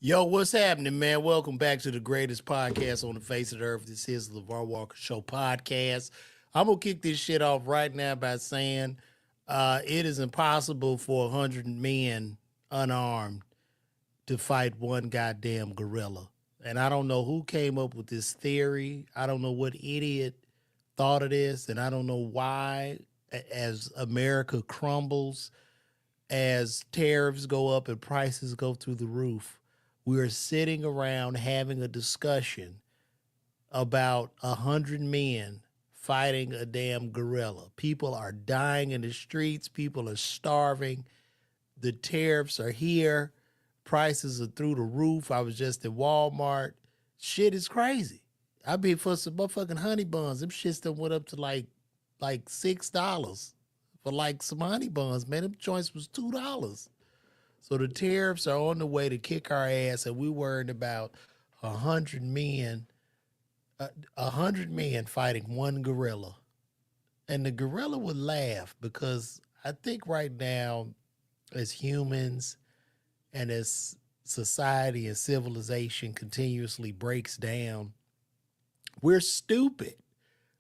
Yo, what's happening, man? Welcome back to the greatest podcast on the face of the earth. This is the LeVar Walker Show podcast. I'm going to kick this shit off right now by saying it is impossible for 100 men unarmed to fight one goddamn gorilla. And I don't know who came up with this theory. I don't know what idiot thought of this. And I don't know why, as America crumbles, as tariffs go up and prices go through the roof, we are sitting around having a discussion about 100 men fighting a damn gorilla. People are dying in the streets. People are starving. The tariffs are here. Prices are through the roof. I was just at Walmart. Shit is crazy. I mean, for some motherfucking honey buns, them shits that went up to like $6 for like some honey buns. Man, them joints was $2. So the tariffs are on the way to kick our ass, and we worried about 100 men, 100 men fighting one gorilla. And the gorilla would laugh because I think right now, as humans and as society and civilization continuously breaks down, we're stupid.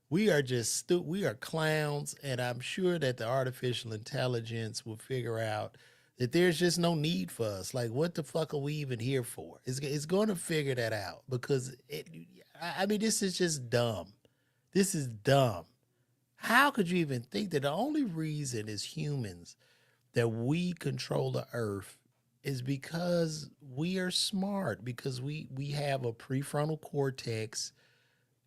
We are just stupid. We are clowns, and I'm sure that the artificial intelligence will figure out that there's just no need for us. Like, what the fuck are we even here for? It's going to figure that out because I mean, this is just dumb. This is dumb. How could you even think that the only reason as humans that we control the earth is because we are smart, because we have a prefrontal cortex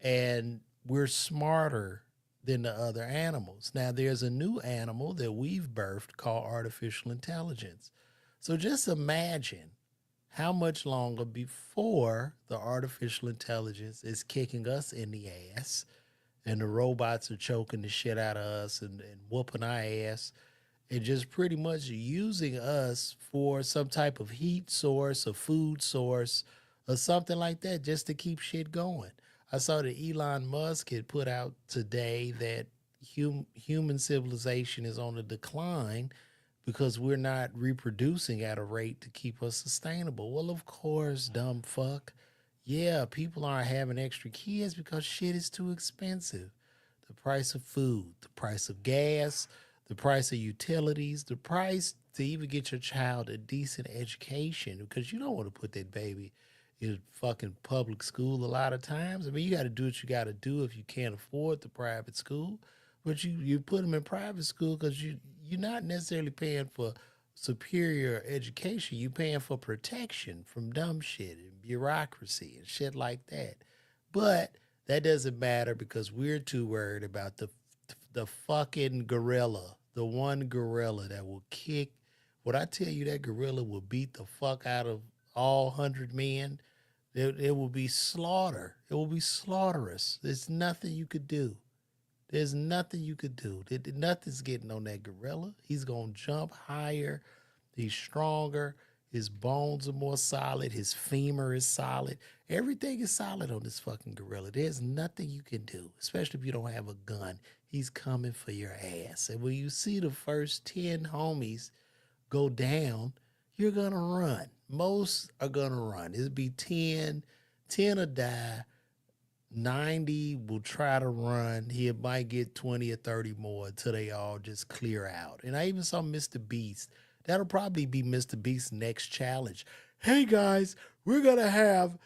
and we're smarter than the other animals. Now, there's a new animal that we've birthed called artificial intelligence. So just imagine how much longer before the artificial intelligence is kicking us in the ass and the robots are choking the shit out of us and whooping our ass and just pretty much using us for some type of heat source, a food source, or something like that just to keep shit going. I saw that Elon Musk had put out today that human civilization is on a decline because we're not reproducing at a rate to keep us sustainable. Well, of course, dumb fuck. Yeah, people aren't having extra kids because shit is too expensive. The price of food, the price of gas, the price of utilities, the price to even get your child a decent education because you don't want to put that baby in fucking public school a lot of times. I mean, you got to do what you got to do if you can't afford the private school, but you put them in private school because you're not necessarily paying for superior education. You're paying for protection from dumb shit and bureaucracy and shit like that. But that doesn't matter because we're too worried about the fucking gorilla, the one gorilla that will kick. What I tell you, that gorilla will beat the fuck out of all 100 men. It will be slaughter. It will be slaughterous. There's nothing you could do. There's nothing you could do. Nothing's getting on that gorilla. He's going to jump higher. He's stronger. His bones are more solid. His femur is solid. Everything is solid on this fucking gorilla. There's nothing you can do, especially if you don't have a gun. He's coming for your ass. And when you see the first 10 homies go down, you're going to run. Most are going to run. It'll be 10. 10 will die. 90 will try to run. He might get 20 or 30 more until they all just clear out. And I even saw Mr. Beast. That'll probably be Mr. Beast's next challenge. Hey guys, we're gonna have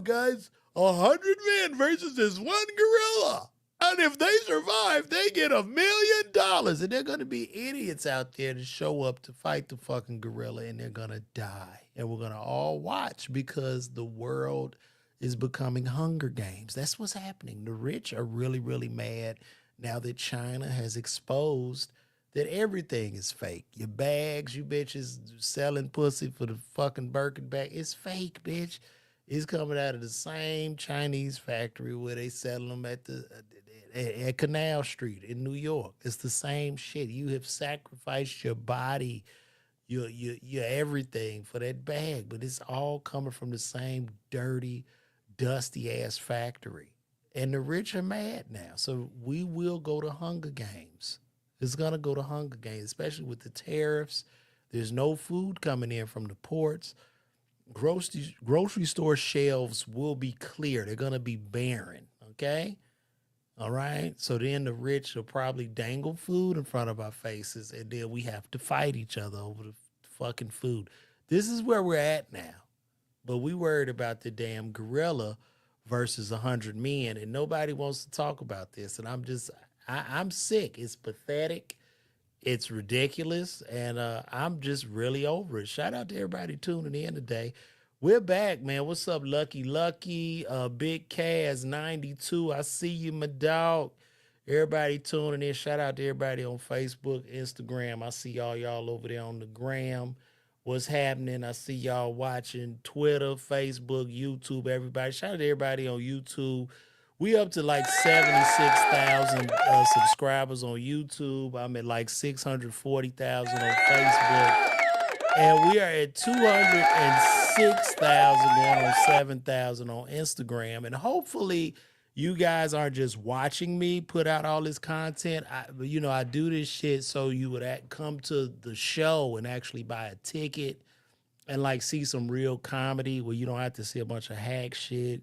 guys 100 men versus this one gorilla. And if they survive, they get $1 million. And they're gonna be idiots out there to show up to fight the fucking gorilla and they're gonna die. And we're gonna all watch because the world is becoming Hunger Games. That's what's happening. The rich are really, really mad now that China has exposed that everything is fake. Your bags, you bitches selling pussy for the fucking Birkin bag, it's fake, bitch. It's coming out of the same Chinese factory where they sell them at Canal Street in New York. It's the same shit. You have sacrificed your body, your everything for that bag, but it's all coming from the same dirty, dusty ass factory. And the rich are mad now. So we will go to Hunger Games. It's gonna go to Hunger Games, especially with the tariffs. There's no food coming in from the ports. grocery store shelves will be clear. They're gonna be barren. Okay. All right. So then the rich will probably dangle food in front of our faces, and then we have to fight each other over the fucking food. This is where we're at now. But we worried about the damn gorilla versus 100 men, and nobody wants to talk about this. And I'm sick. It's pathetic. It's ridiculous, and I'm just really over it. Shout out to everybody tuning in today. We're back, man. What's up, Lucky Lucky? Big Kaz 92. I see you, my dog. Everybody tuning in. Shout out to everybody on Facebook, Instagram. I see y'all over there on the gram. What's happening? I see y'all watching Twitter, Facebook, YouTube. Everybody, shout out to everybody on YouTube. We up to like 76,000 subscribers on YouTube. I'm at like 640,000 on Facebook. And we are at 206,000 going on 7,000 on Instagram. And hopefully you guys aren't just watching me put out all this content. I do this shit so you would come to the show and actually buy a ticket and like see some real comedy where you don't have to see a bunch of hack shit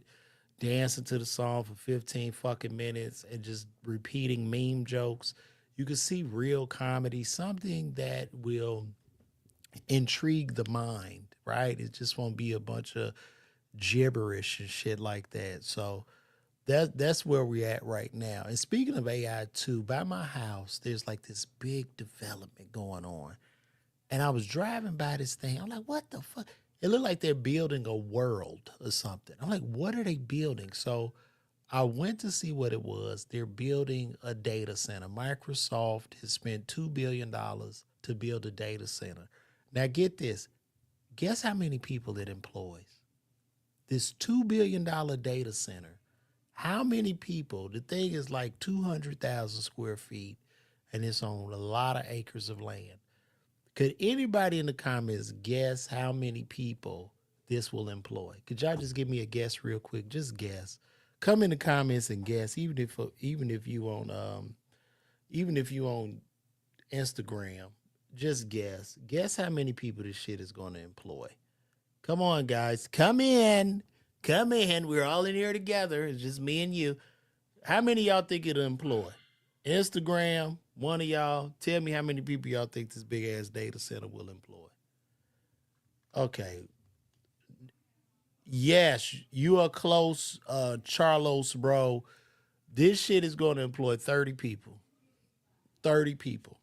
dancing to the song for 15 fucking minutes and just repeating meme jokes. You can see real comedy, something that will intrigue the mind, right? It just won't be a bunch of gibberish and shit like that. So that's where we're at right now. And speaking of AI too, by my house, there's like this big development going on. And I was driving by this thing. I'm like, what the fuck? It looked like they're building a world or something. I'm like, what are they building? So I went to see what it was. They're building a data center. Microsoft has spent $2 billion to build a data center. Now get this. Guess how many people it employs? This $2 billion data center. How many people? The thing is like 200,000 square feet and it's on a lot of acres of land. Could anybody in the comments guess how many people this will employ? Could y'all just give me a guess real quick? Just guess. Come in the comments and guess. Even if you on Instagram, just guess. Guess how many people this shit is going to employ. Come on, guys. Come in. Come in. We're all in here together. It's just me and you. How many of y'all think it'll employ? Instagram, one of y'all, tell me how many people y'all think this big ass data center will employ. Okay. Yes, you are close, Charlos, bro. This shit is going to employ 30 people. 30 people.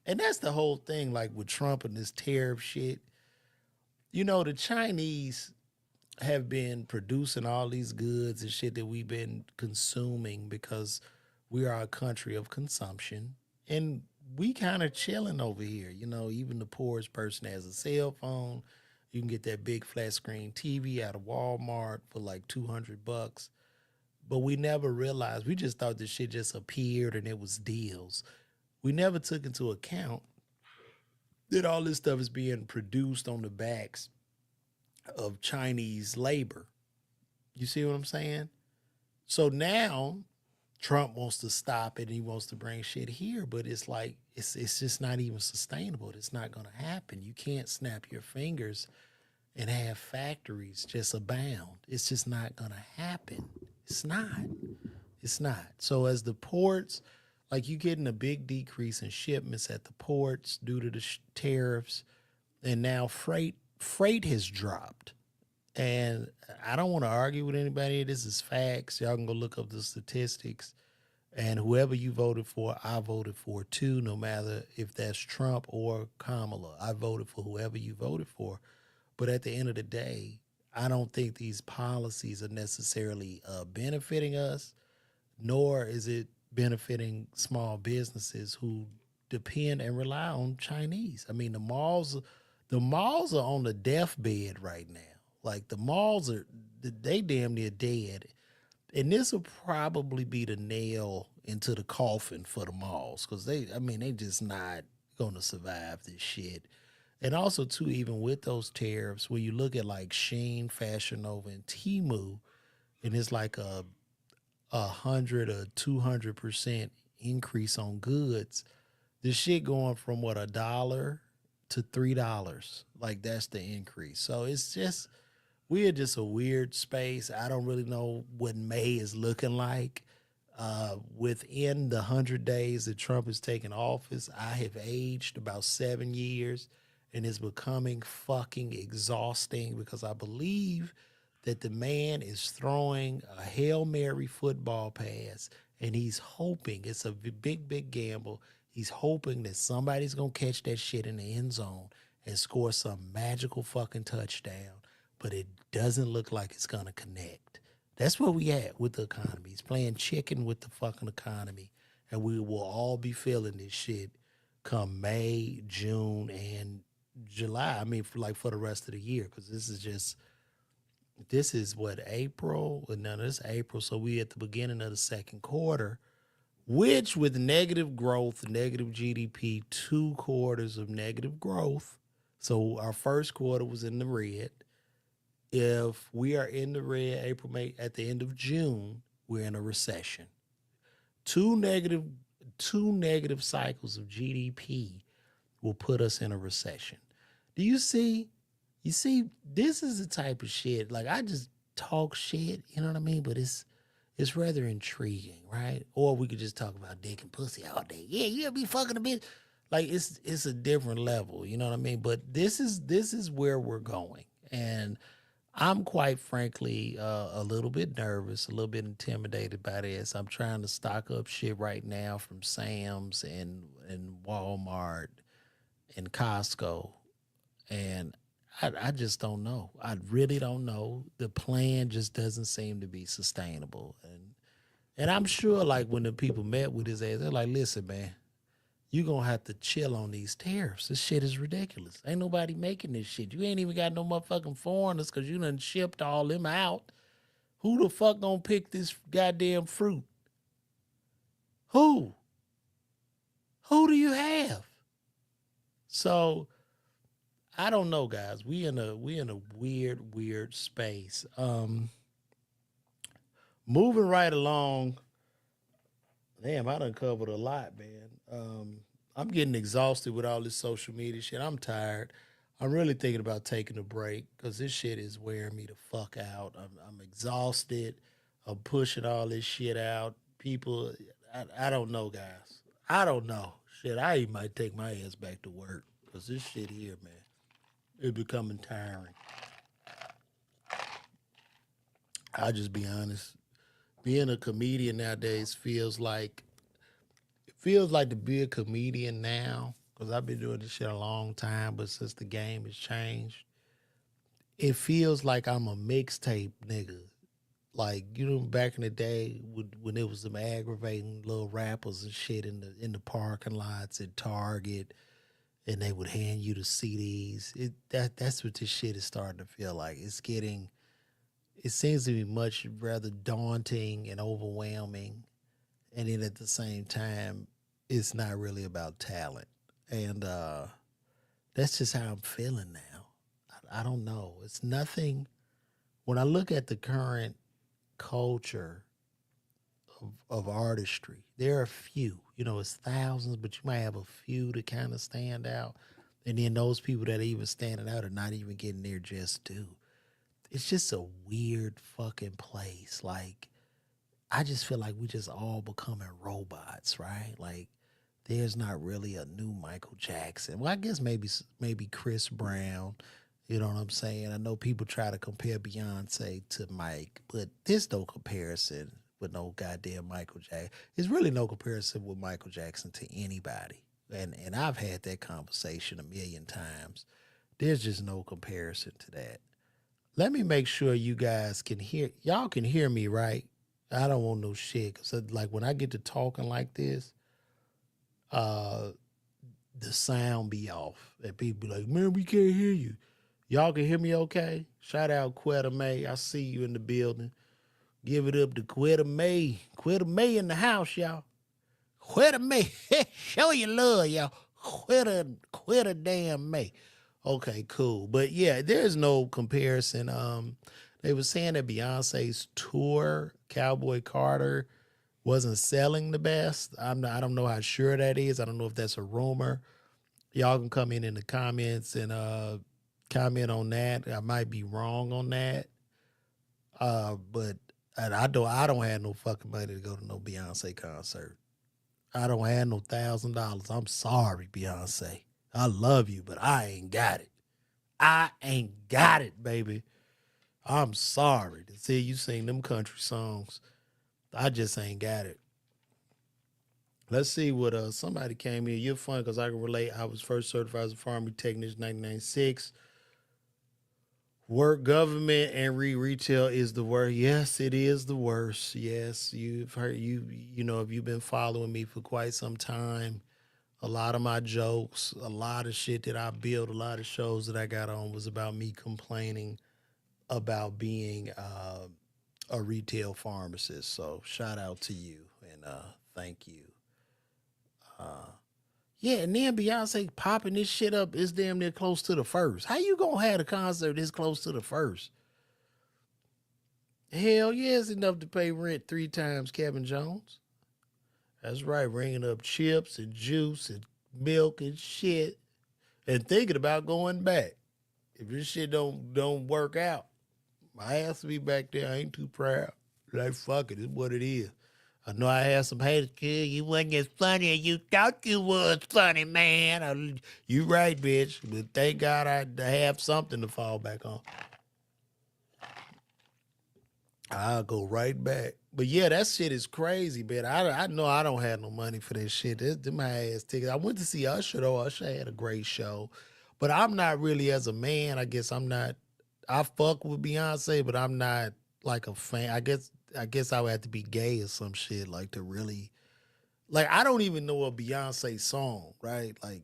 And that's the whole thing, like with Trump and this tariff shit. The Chinese have been producing all these goods and shit that we've been consuming because we are a country of consumption. And we kind of chilling over here. Even the poorest person has a cell phone. You can get that big flat screen TV out of Walmart for like $200. But we never realized, we just thought this shit just appeared and it was deals. We never took into account that all this stuff is being produced on the backs of Chinese labor. You see what I'm saying? So now Trump wants to stop it and he wants to bring shit here, but it's like it's just not even sustainable. It's not going to happen. You can't snap your fingers and have factories just abound. It's just not going to happen. It's not. It's not. So as the ports, like you getting a big decrease in shipments at the ports due to the tariffs, and now freight has dropped. And I don't want to argue with anybody. This is facts. Y'all can go look up the statistics. And whoever you voted for, I voted for too, no matter if that's Trump or Kamala. I voted for whoever you voted for. But at the end of the day, I don't think these policies are necessarily benefiting us, nor is it benefiting small businesses who depend and rely on Chinese. I mean, the malls are on the deathbed right now. Like the malls they damn near dead. And this will probably be the nail into the coffin for the malls because they just not going to survive this shit. And also, too, even with those tariffs, when you look at like Shein, Fashion Nova, and Temu, and it's like a 100 or 200% increase on goods, this shit going from what, $1 to $3. Like that's the increase. So it's just we're just a weird space. I don't really know what May is looking like. Within the 100 days that Trump has taken office, I have aged about 7 years, and it's becoming fucking exhausting because I believe that the man is throwing a Hail Mary football pass and he's hoping it's a big, big gamble. He's hoping that somebody's going to catch that shit in the end zone and score some magical fucking touchdown, but it doesn't look like it's going to connect. That's where we at with the economy. He's playing chicken with the fucking economy, and we will all be feeling this shit come May, June, and July. I mean, for the rest of the year, because this is what April. Well, no, this is April, so we at the beginning of the second quarter, which with negative growth, negative GDP, 2 quarters of negative growth. So our first quarter was in the red. If we are in the red April, May, at the end of June, we're in a recession. Two negative, two negative cycles of GDP will put us in a recession. Do you see? You see, this is the type of shit. Like I just talk shit, you know what I mean? But it's rather intriguing, right? Or we could just talk about dick and pussy all day. Yeah, you'll be fucking a bitch. Like it's a different level, you know what I mean? But this is where we're going, and I'm quite frankly a little bit nervous, a little bit intimidated by this. I'm trying to stock up shit right now from Sam's and Walmart and Costco, and I just don't know. I really don't know. The plan just doesn't seem to be sustainable, and I'm sure like when the people met with his ass, they're like, "Listen, man, you gonna have to chill on these tariffs. This shit is ridiculous. Ain't nobody making this shit. You ain't even got no motherfucking foreigners because you done shipped all them out. Who the fuck gonna pick this goddamn fruit? Who? Who do you have?" So I don't know, guys. We in a weird space. Moving right along. Damn, I done covered a lot, man. I'm getting exhausted with all this social media shit. I'm tired. I'm really thinking about taking a break because this shit is wearing me the fuck out. I'm exhausted. I'm pushing all this shit out. People, I don't know, guys. I don't know. Shit, I even might take my ass back to work because this shit here, man, it's becoming tiring. I'll just be honest. Being a comedian nowadays feels like to be a comedian now because I've been doing this shit a long time, but since the game has changed, it feels like I'm a mixtape nigga. Like back in the day when it was some aggravating little rappers and shit in the parking lots at Target, and they would hand you the CDs. That's what this shit is starting to feel like. It seems to be much rather daunting and overwhelming, and then at the same time, it's not really about talent. And that's just how I'm feeling now. I don't know. It's nothing. When I look at the current culture of artistry, there are a few. It's thousands, but you might have a few to kind of stand out. And then those people that are even standing out are not even getting their just due. It's just a weird fucking place. Like, I just feel like we just all becoming robots, right? Like, there's not really a new Michael Jackson. Well, I guess maybe Chris Brown. You know what I'm saying? I know people try to compare Beyonce to Mike, but there's no comparison with no goddamn Michael Jackson. There's really no comparison with Michael Jackson to anybody. And I've had that conversation a million times. There's just no comparison to that. Let me make sure you guys can hear. Y'all can hear me, right? I don't want no shit. Cause like when I get to talking like this, uh, the sound be off, and people be like, "Man, we can't hear you." Y'all can hear me, okay? Shout out Quetta May. I see you in the building. Give it up to Quetta May. Quetta May in the house, y'all. Quetta May. Show your love, y'all. Quetta damn May. Okay, cool. But yeah, there's no comparison. They were saying that Beyonce's tour, Cowboy Carter, wasn't selling the best. I don't know how sure that is. I don't know if that's a rumor. Y'all can come in the comments and comment on that. I might be wrong on that. But and I don't have no fucking money to go to no Beyonce concert. I don't have no $1,000. I'm sorry, Beyonce. I love you, but I ain't got it. I ain't got it, baby. I'm sorry to see you sing them country songs. I just ain't got it. Let's see what somebody came here. You're fun because I can relate. I was first certified as a farming technician in 1996. Work, government, and retail is the worst. Yes, it is the worst. Yes, you've heard you know if you've been following me for quite some time, a lot of my jokes, a lot of shit that I built, a lot of shows that I got on was about me complaining about being a retail pharmacist. So shout out to you and thank you. Uh, yeah, and then Beyonce popping this shit up is damn near close to the first. How you gonna have a concert this close to the first? Hell yeah, it's enough to pay rent 3 times Kevin Jones. That's right, ringing up chips and juice and milk and shit, and thinking about going back. If this shit don't work out, my ass will be back there. I ain't too proud. Like fuck it, it's what it is. I know I had some haters. Kid, you wasn't as funny as you thought you was funny, man. You right, bitch. But thank God I have something to fall back on. I'll go right back. But yeah, that shit is crazy, man. I know I don't have no money for this shit. This my ass tickets. I went to see Usher though. Usher had a great show. But I'm not really as a man, I guess I'm not I fuck with Beyonce, but I'm not like a fan. I guess I would have to be gay or some shit like to really like I don't even know a Beyonce song, right? Like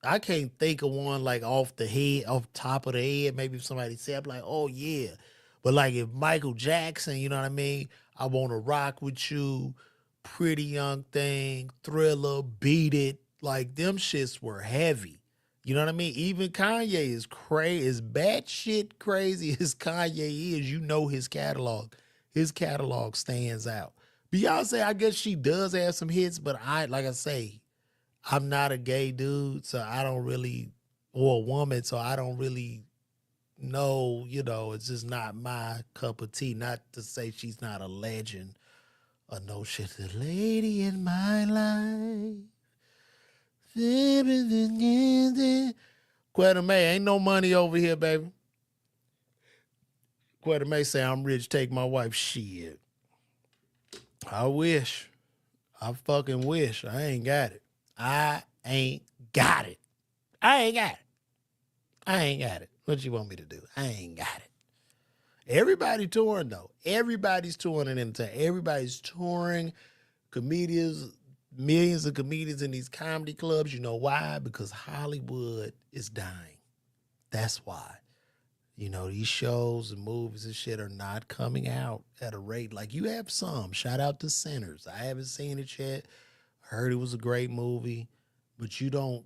I can't think of one like off the head, off top of the head. Maybe if somebody said, I'm like, oh yeah. But like if Michael Jackson, you know what I mean? I want to rock with you, pretty young thing, thriller, beat it. Like them shits were heavy. You know what I mean? Even Kanye is crazy, as bad shit crazy as Kanye is. You know his catalog. His catalog stands out. Beyonce, I guess she does have some hits, but like I say, I'm not a gay dude, so I don't really, or a woman, so I don't really know, it's just not my cup of tea. Not to say she's not a legend or no shit. The lady in my life. Quetta May, ain't no money over here, baby. Quetta May say I'm rich, take my wife. Shit. I wish. I fucking wish. I ain't got it. I ain't got it. I ain't got it. I ain't got it. What you want me to do? I ain't got it. Everybody touring though. Everybody's touring in entertainment. Everybody's touring. Comedians, millions of comedians in these comedy clubs. You know why? Because Hollywood is dying. That's why. These shows and movies and shit are not coming out at a rate like you have some. Shout out to Sinners. I haven't seen it yet. Heard it was a great movie, but you don't.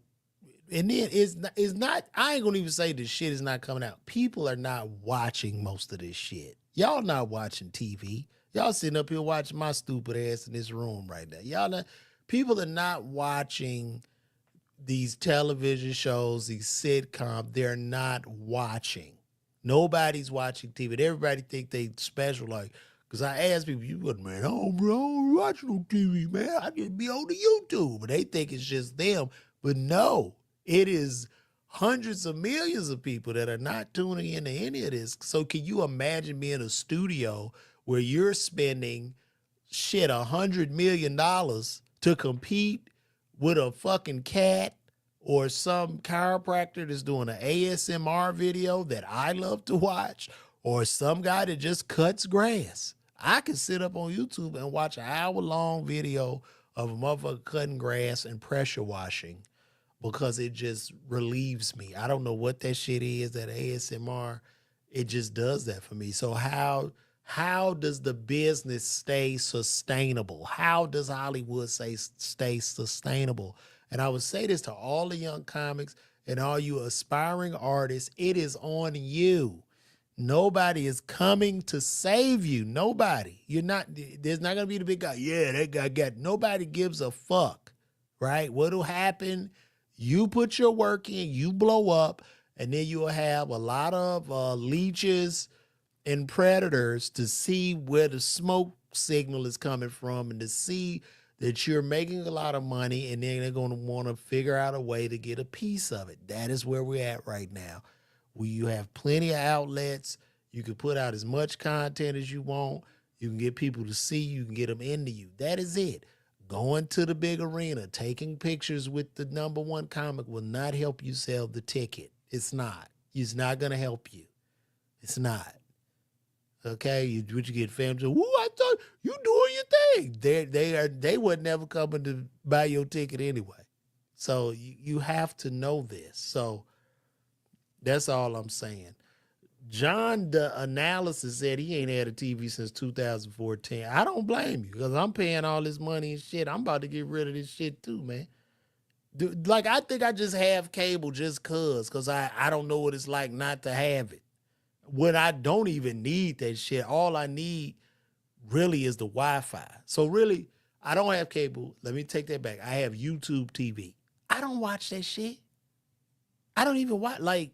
And then it's not. I ain't gonna even say this shit is not coming out. People are not watching most of this shit. Y'all not watching TV. Y'all sitting up here watching my stupid ass in this room right now. Y'all not. People are not watching these television shows, these sitcoms. They're not watching. Nobody's watching TV. Everybody think they special. Like, because I ask people, you what, man? Oh, bro, I don't watch no TV, man. I just be on the YouTube. But they think it's just them. But no, it is hundreds of millions of people that are not tuning into any of this. So can you imagine being in a studio where you're spending shit $100 million to compete with a fucking cat or some chiropractor that's doing an ASMR video that I love to watch, or some guy that just cuts grass? I can sit up on YouTube and watch an hour-long video of a motherfucker cutting grass and pressure washing because it just relieves me. I don't know what that shit is, that ASMR. It just does that for me. So how does the business stay sustainable? How does Hollywood stay sustainable? And I would say this to all the young comics and all you aspiring artists, it is on you. Nobody is coming to save you. Nobody. There's not going to be the big guy. Yeah, that guy got, nobody gives a fuck. right? What'll happen? You put your work in, you blow up, and then you'll have a lot of leeches and predators to see where the smoke signal is coming from and to see that you're making a lot of money, and then they're going to want to figure out a way to get a piece of it. That is where we're at right now. You have plenty of outlets. You can put out as much content as you want. You can get people to see you, can get them into you. That is it. Going to the big arena, taking pictures with the number one comic will not help you sell the ticket. It's not. It's not going to help you. It's not. Okay, you get fans. Ooh, I thought you doing your thing. They would never coming to buy your ticket anyway. So you have to know this. So that's all I'm saying. John, the analysis said he ain't had a TV since 2014. I don't blame you because I'm paying all this money and shit. I'm about to get rid of this shit too, man. Dude, like I think I just have cable just cause I don't know what it's like not to have it. When I don't even need that shit, all I need really is the Wi-Fi. So really, I don't have cable. Let me take that back. I have YouTube TV. I don't watch that shit. I don't even watch, like,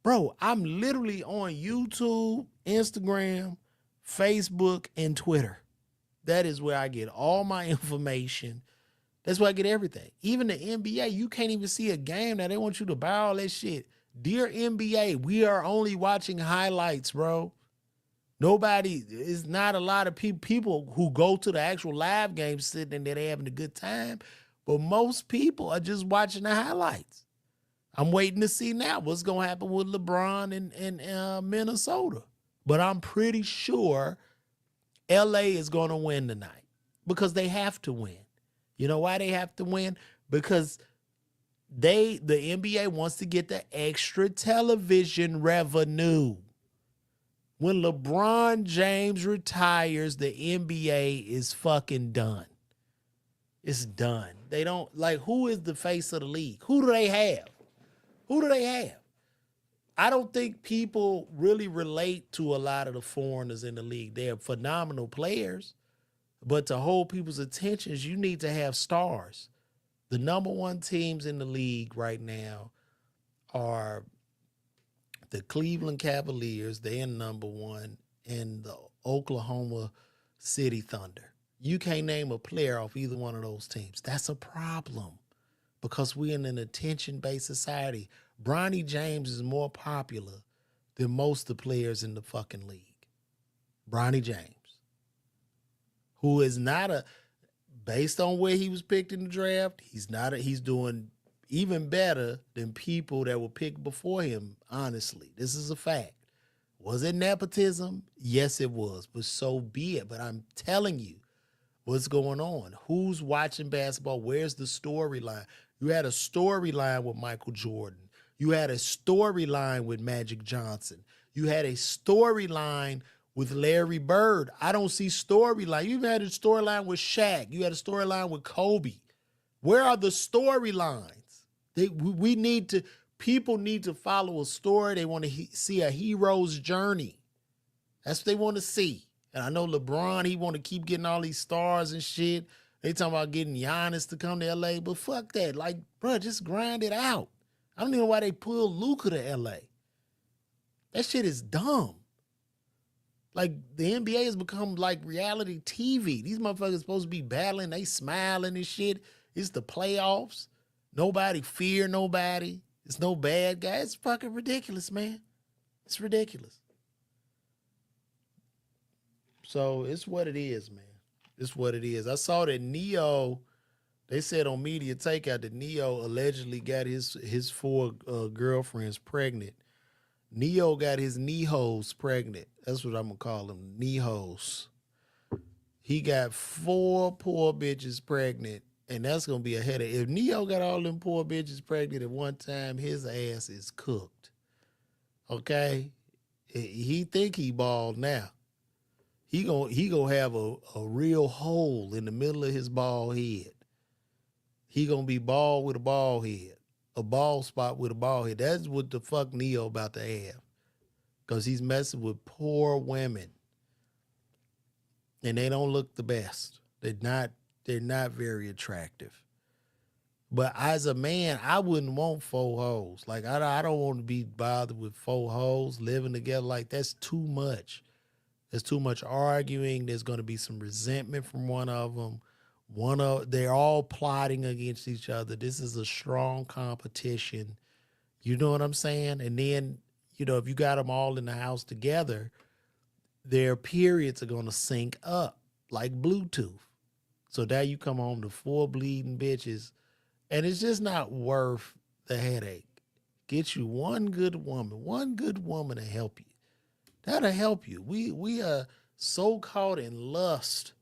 bro, I'm literally on YouTube, Instagram, Facebook, and Twitter. That is where I get all my information. That's where I get everything. Even the NBA, you can't even see a game now. They want you to buy all that shit. Dear NBA, we are only watching highlights, bro. Nobody, it's not a lot of people who go to the actual live games sitting in there, they having a good time. But most people are just watching the highlights. I'm waiting to see now what's going to happen with LeBron in Minnesota. But I'm pretty sure LA is going to win tonight because they have to win. You know why they have to win? Because the NBA wants to get the extra television revenue. When LeBron James retires, the NBA is fucking done. It's done. They don't, like, who is the face of the league? Who do they have? Who do they have? I don't think people really relate to a lot of the foreigners in the league. They're phenomenal players, but to hold people's attentions, you need to have stars. The number one teams in the league right now are the Cleveland Cavaliers, they're number one, and the Oklahoma City Thunder. You can't name a player off either one of those teams. That's a problem because we're in an attention-based society. Bronny James is more popular than most of the players in the fucking league. Bronny James, who is not based on where he was picked in the draft, he's doing even better than people that were picked before him, honestly. This is a fact. Was it nepotism? Yes, it was, but so be it. But I'm telling you what's going on. Who's watching basketball? Where's the storyline? You had a storyline with Michael Jordan. You had a storyline with Magic Johnson. You had a storyline with Larry Bird. I don't see storyline. You even had a storyline with Shaq. You had a storyline with Kobe. Where are the storylines? We need to, people need to follow a story. They want to see a hero's journey. That's what they want to see. And I know LeBron, he want to keep getting all these stars and shit. They talking about getting Giannis to come to LA, but fuck that. Like, bro, just grind it out. I don't even know why they pulled Luka to LA. That shit is dumb. Like, the NBA has become like reality TV. These motherfuckers supposed to be battling. They smiling and shit. It's the playoffs. Nobody fear nobody. It's no bad guy. It's fucking ridiculous, man. It's ridiculous. So it's what it is, man. It's what it is. I saw that Neyo, they said on Media Takeout that Neyo allegedly got his four girlfriends pregnant. Neyo got his knee-hoes pregnant. That's what I'm going to call them, knee-hoes. He got 4 poor bitches pregnant. And that's going to be a headache. If Neyo got all them poor bitches pregnant at one time, his ass is cooked. Okay? He think he bald now. He gonna have a real hole in the middle of his bald head. He gonna be bald with a bald head. A bald spot with a bald head. That's what the fuck Neyo about to have. Because he's messing with poor women. And they don't look the best. They're not very attractive. But as a man, I wouldn't want four hoes. Like I don't want to be bothered with four hoes living together. Like that's too much. There's too much arguing. There's going to be some resentment from one of them. They're all plotting against each other. This is a strong competition. You know what I'm saying? And then, if you got them all in the house together, their periods are going to sync up like Bluetooth. So now you come home to four bleeding bitches, and it's just not worth the headache. Get you one good woman to help you. That'll help you. We are so caught in lust.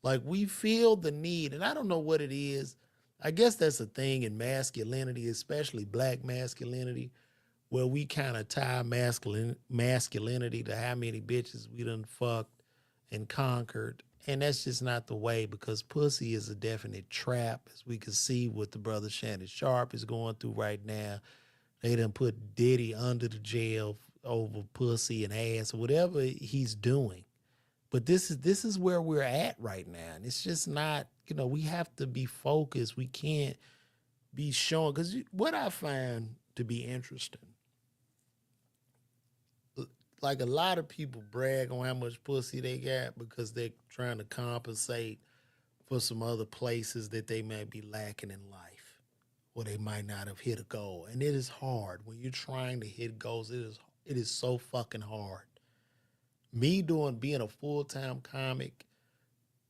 Like we feel the need, and I don't know what it is. I guess that's a thing in masculinity, especially black masculinity, where we kind of tie masculinity to how many bitches we done fucked and conquered. And that's just not the way, because pussy is a definite trap, as we can see what the brother Shannon Sharp is going through right now. They done put Diddy under the jail over pussy and ass or whatever he's doing. But this is where we're at right now. And it's just not, we have to be focused. We can't be showing, because what I find to be interesting, like a lot of people brag on how much pussy they got because they're trying to compensate for some other places that they may be lacking in life, or they might not have hit a goal. And it is hard when you're trying to hit goals. It is so fucking hard. Me being a full-time comic,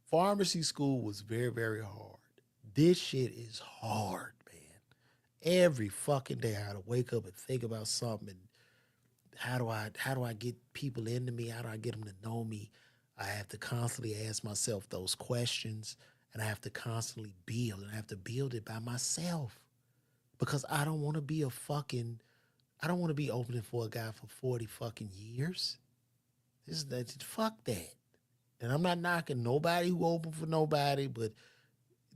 pharmacy school was very, very hard. This shit is hard, man. Every fucking day I had to wake up and think about something. And how do I get people into me? How do I get them to know me? I have to constantly ask myself those questions, and I have to constantly build, and I have to build it by myself, because I don't want to be I don't want to be opening for a guy for 40 fucking years. Fuck that. And I'm not knocking nobody who open for nobody, but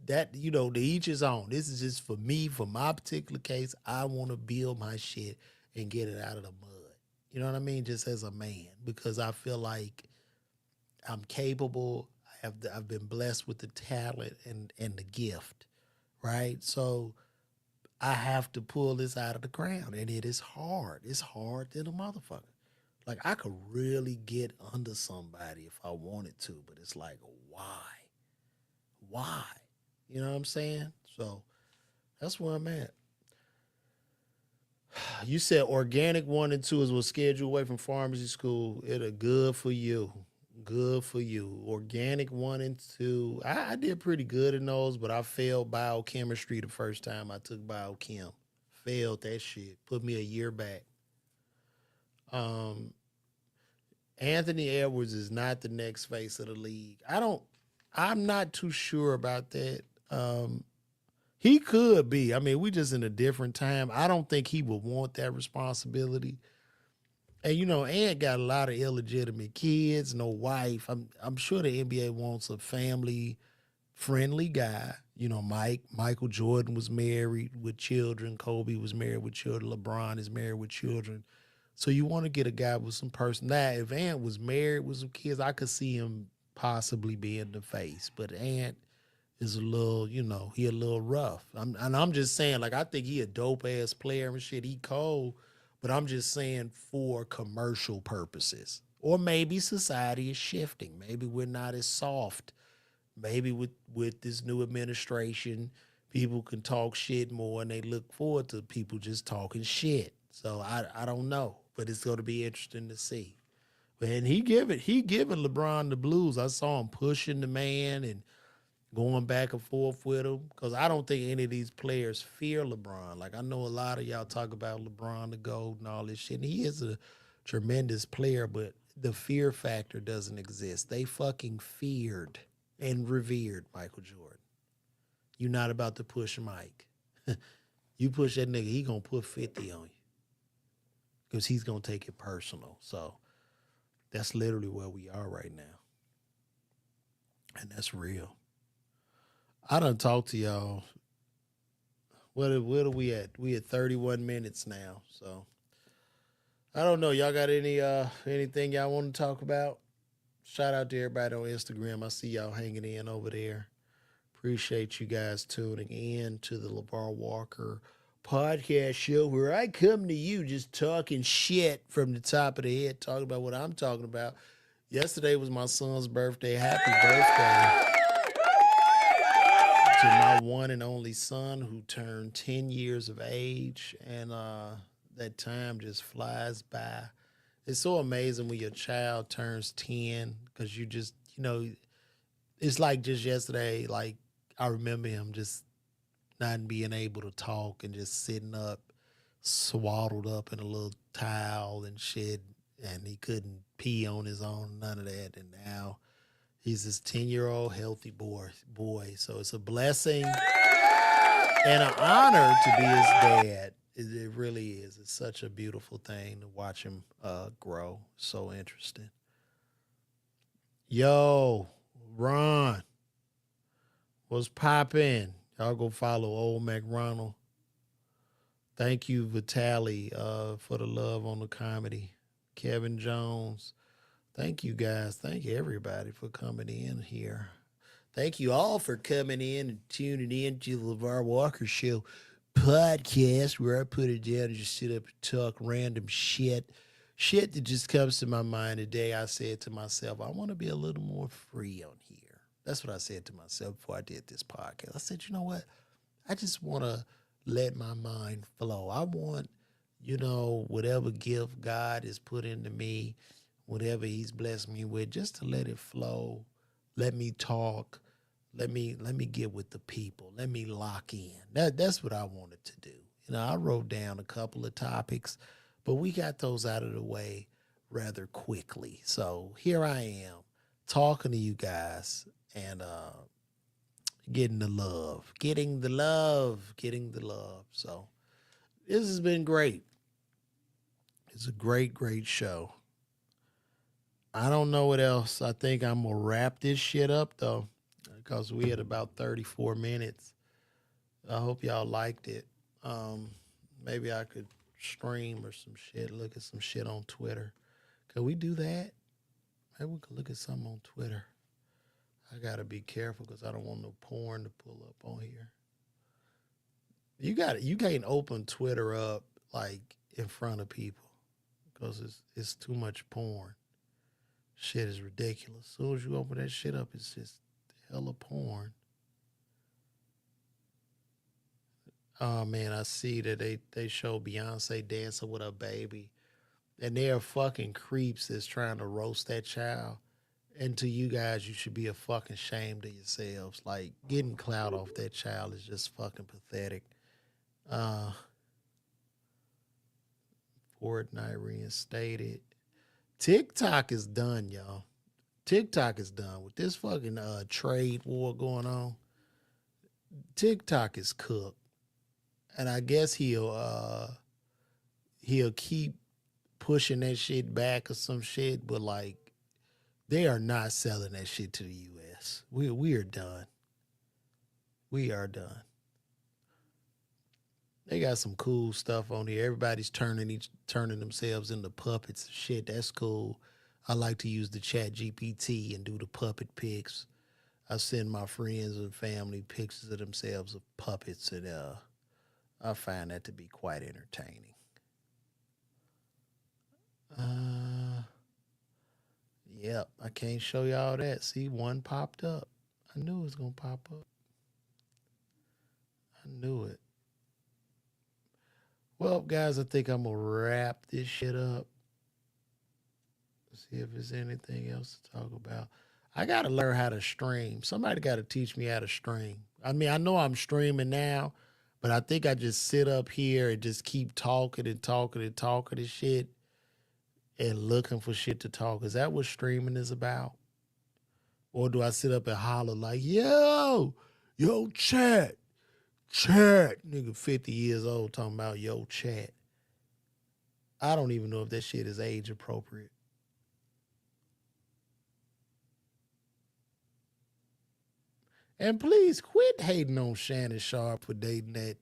that, to each his own. This is just for me, for my particular case. I want to build my shit and get it out of the mud. You know what I mean? Just as a man, because I feel like I'm capable. I've been blessed with the talent and the gift, right? So I have to pull this out of the ground, and it is hard. It's hard than a motherfucker. Like I could really get under somebody if I wanted to, but it's like, why? Why? You know what I'm saying? So that's where I'm at. You said organic 1 and 2 is what scared you away from pharmacy school. It'll good for you. Good for you. Organic 1 and 2. I did pretty good in those, but I failed biochemistry the first time I took biochem. Failed that shit. Put me a year back. Um, Anthony Edwards is not the next face of the league. I'm not too sure about that. He could be. I mean, we just in a different time. I don't think he would want that responsibility. And Ant got a lot of illegitimate kids, no wife. I'm sure the NBA wants a family friendly guy. Michael Jordan was married with children. Kobe was married with children. LeBron is married with children. So you want to get a guy with some person. Now, if Ant was married with some kids, I could see him possibly being the face. But Ant is a little, he a little rough. I'm just saying, like, I think he a dope ass player and shit. He cold, but I'm just saying for commercial purposes. Or maybe society is shifting. Maybe we're not as soft. Maybe with this new administration, people can talk shit more, and they look forward to people just talking shit. So I don't know, but it's going to be interesting to see. And he giving LeBron the blues. I saw him pushing the man and going back and forth with him, because I don't think any of these players fear LeBron. Like I know a lot of y'all talk about LeBron the GOAT and all this shit. And he is a tremendous player, but the fear factor doesn't exist. They fucking feared and revered Michael Jordan. You're not about to push Mike. You push that nigga, he gonna put 50 on you, because he's gonna take it personal. So that's literally where we are right now, and that's real. I done talked to y'all. What are we at? We at 31 minutes now. So I don't know. Y'all got anything y'all want to talk about? Shout out to everybody on Instagram. I see y'all hanging in over there. Appreciate you guys tuning in to the LeVar Walker podcast show where I come to you just talking shit from the top of the head, talking about what I'm talking about. Yesterday was my son's birthday. Happy birthday to my one and only son who turned 10 years of age. And that time just flies by. It's so amazing when your child turns 10 because you just, it's like just yesterday, like I remember him just not being able to talk and just sitting up, swaddled up in a little towel and shit, and he couldn't pee on his own, none of that. And now he's this 10-year-old healthy boy. So it's a blessing and an honor to be his dad. It really is. It's such a beautiful thing to watch him grow. So interesting. Yo, Ron, what's poppin'? Y'all go follow Old McRonald. Thank you, Vitali, for the love on the comedy. Kevin Jones. Thank you guys. Thank you everybody for coming in here. Thank you all for coming in and tuning in to the LeVar Walker Show podcast where I put it down and just sit up and talk random shit. Shit that just comes to my mind today. I said to myself, I want to be a little more free on here. That's what I said to myself before I did this podcast. I said, you know what? I just want to let my mind flow. I want, whatever gift God has put into me, whatever he's blessed me with, just to let it flow. Let me talk. Let me get with the people. Let me lock in. That's what I wanted to do. I wrote down a couple of topics, but we got those out of the way rather quickly. So here I am talking to you guys and getting the love. So this has been great. It's a great, great show. I don't know what else. I think I'm going to wrap this shit up, though, because we had about 34 minutes. I hope y'all liked it. Maybe I could stream or some shit, look at some shit on Twitter. Can we do that? Maybe we could look at something on Twitter. I got to be careful because I don't want no porn to pull up on here. You can't open Twitter up like in front of people because it's too much porn. Shit is ridiculous. As soon as you open that shit up, it's just hella porn. Oh man, I see that they show Beyonce dancing with her baby, and they're fucking creeps that's trying to roast that child. And to you guys, you should be a fucking ashamed of yourselves. Like getting clout off that child is just fucking pathetic. Fortnite reinstated. TikTok is done, y'all. TikTok is done with this fucking trade war going on. TikTok is cooked, and I guess he'll keep pushing that shit back or some shit. But like, they are not selling that shit to the U.S. We are done. We are done. They got some cool stuff on here. Everybody's turning themselves into puppets. Shit, that's cool. I like to use the Chat GPT and do the puppet pics. I send my friends and family pictures of themselves of puppets, and I find that to be quite entertaining. Yep, I can't show y'all that. See, one popped up. I knew it was going to pop up. I knew it. Well, guys, I think I'm going to wrap this shit up. See if there's anything else to talk about. I got to learn how to stream. Somebody got to teach me how to stream. I mean, I know I'm streaming now, but I think I just sit up here and just keep talking and shit and looking for shit to talk. Is that what streaming is about? Or do I sit up and holler like, yo, chat, nigga 50 years old talking about yo, chat. I don't even know if that shit is age appropriate. And please quit hating on Shannon Sharp for dating that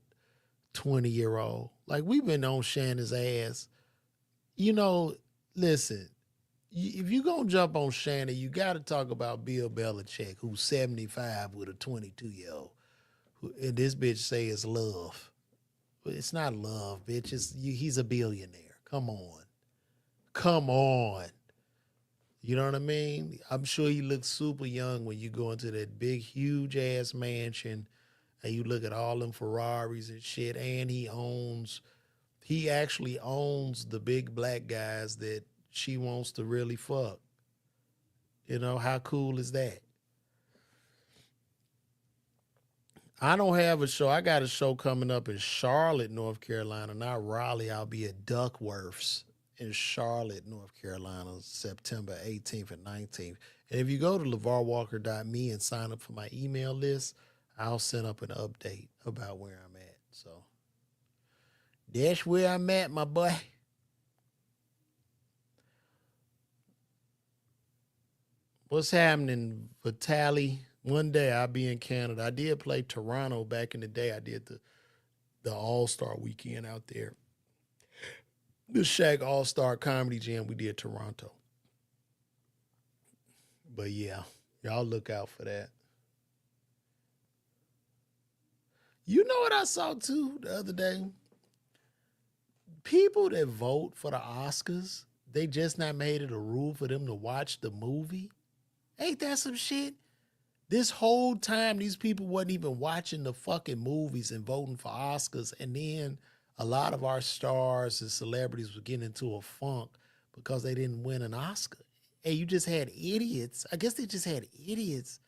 20-year-old. Like, we've been on Shannon's ass. Listen, if you gonna jump on Shannon, you got to talk about Bill Belichick, who's 75 with a 22-year-old. And this bitch say it's love. But it's not love, bitch. He's a billionaire. Come on. Come on. You know what I mean? I'm sure he looks super young when you go into that big, huge ass mansion and you look at all them Ferraris and shit. And he actually owns the big black guys that she wants to really fuck. You know, how cool is that? I don't have a show. I got a show coming up in Charlotte, North Carolina, not Raleigh. I'll be at Duckworth's in Charlotte, North Carolina, September 18th and 19th. And if you go to LeVarWalker.me and sign up for my email list, I'll send up an update about where I'm at. So that's where I'm at, my boy. What's happening, Vitali? One day I'll be in Canada. I did play Toronto back in the day. I did the All-Star weekend out there. The Shaq All-Star Comedy Jam, we did Toronto. But yeah, y'all look out for that. You know what I saw too the other day? People that vote for the Oscars, they just not made it a rule for them to watch the movie. Ain't that some shit? This whole time, these people wasn't even watching the fucking movies and voting for Oscars. And then a lot of our stars and celebrities were getting into a funk because they didn't win an Oscar. Hey, you just had idiots. I guess they just had idiots.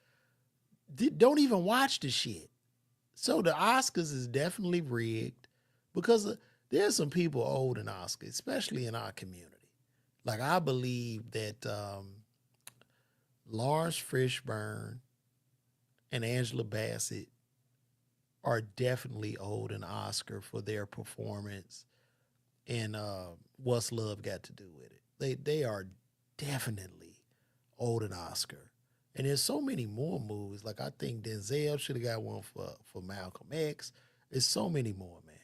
Don't even watch the shit. So the Oscars is definitely rigged because there's some people old in Oscars, especially in our community. Like I believe that Lawrence Fishburne and Angela Bassett are definitely owed an Oscar for their performance in What's Love Got to Do with It. They are definitely owed an Oscar. And there's so many more movies. Like I think Denzel should have got one for Malcolm X. There's so many more, man.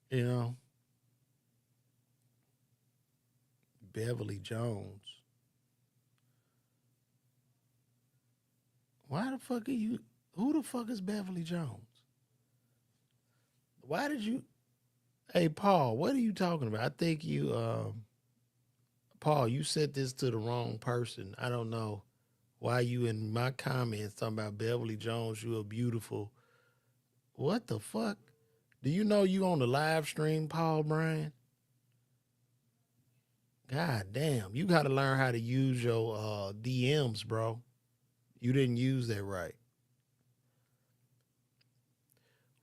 You know, Beverly Jones. Why the fuck are you? Who the fuck is Beverly Jones? Why did you? Hey, Paul, what are you talking about? I think you, Paul, you said this to the wrong person. I don't know why you in my comments talking about Beverly Jones. You are beautiful. What the fuck? Do you know you on the live stream, Paul Bryan? God damn, you got to learn how to use your DMs, bro. You didn't use that right.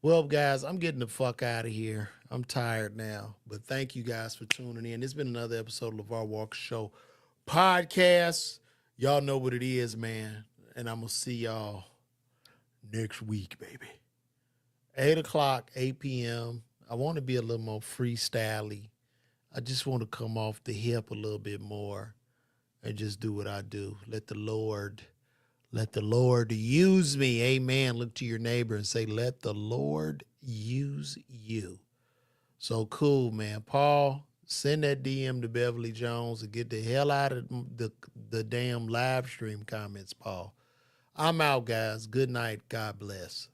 Well, guys, I'm getting the fuck out of here. I'm tired now, but thank you guys for tuning in. It's been another episode of LeVar Walker Show podcast. Y'all know what it is, man. And I'm going to see y'all next week, baby. 8 o'clock, 8 p.m. I want to be a little more freestyly. I just want to come off the hip a little bit more and just do what I do. Let the Lord use me. Amen. Look to your neighbor and say, let the Lord use you. So cool, man. Paul, send that DM to Beverly Jones and get the hell out of the damn live stream comments, Paul. I'm out, guys. Good night. God bless.